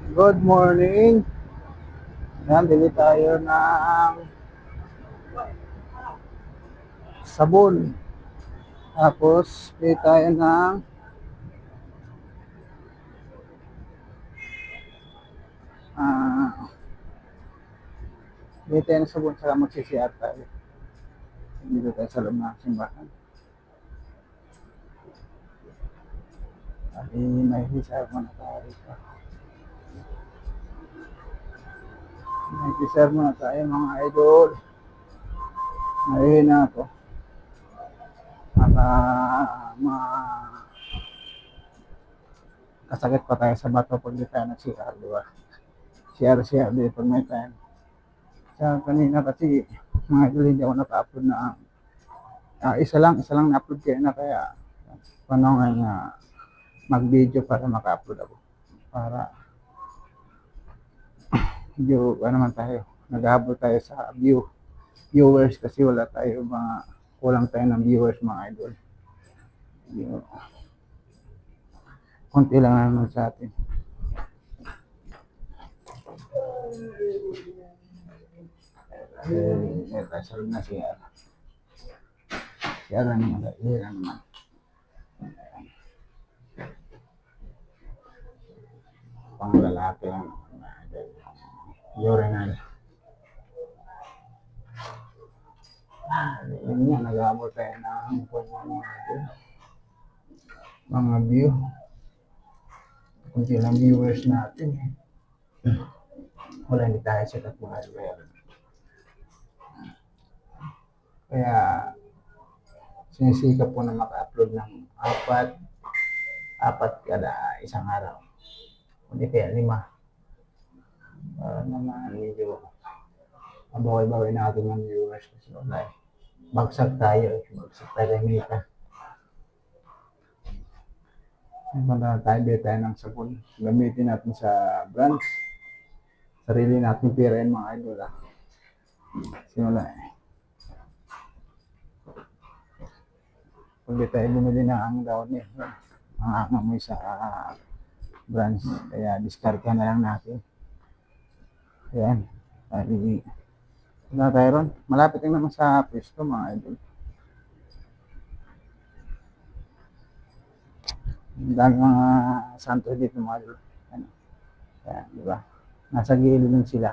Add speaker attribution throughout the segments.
Speaker 1: Good morning. Yan, bili tayo ng sabon. Tapos, bili tayo ng ah, bili tayo ng sabon saka magsisiyar tayo. Dito tayo sa loob ng simbahan. At may hisar muna tayo rito. May hisar muna tayo mga idol. Ngayon na ako. Para kasakit pa tayo sa bato pag di tayo nag-CR, di ba? CR di pag may time. Sa kanina kasi, mga idol, hindi ako naka-upload na isa lang na-upload kayo na kaya panongan na mag-video para maka-upload ako. Para medyo naman tayo, naghahabol tayo sa viewers kasi wala tayo kulang tayo ng viewers mga idol. Medyo, konti lang naman sa atin. Salud na siya. Siya lang naman. Siya naman. Pang lalaki lang. Urinal. Yun nga, nag-aabot tayo ng mga view. Kunti lang viewers natin. Wala, hindi tayo sikat mga idol. Kaya sinisikap po na maka-upload ng apat kada isang araw. Hindi kaya 5. Para naman medyo mabawi-bawi natin ng viewers kasi wala eh. Bagsak tayo ng mita. Para tayo ng sabon. Gamitin natin sa branch. Sarili natin pera yan mga idol ah. Kasi wala eh. Pag di tayo bumili na ang daon eh. Ang angamoy sa branch. Kaya discard na lang natin. Ayan. Wala tayo ron. Malapit lang naman sa pwesto mga idol. Ang dami mga santo dito mga idol. Ano? Kaya, di ba? Nasa gilid lang sila.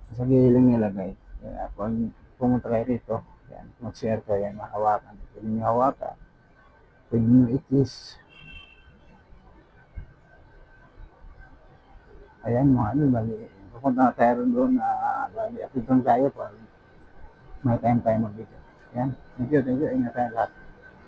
Speaker 1: Nasa gilid lang nilagay. Kaya pag pumunta kayo rito, yan, mag-share kayo, mahawakan. Pwede nyo hawakan. Pwede nyo ikis. Ayan mga idol, bali. Pupunta na tayo doon na bali. Apitong tayo pag may time tayo mag-video. Yan. Thank you. Ingat tayo lahat.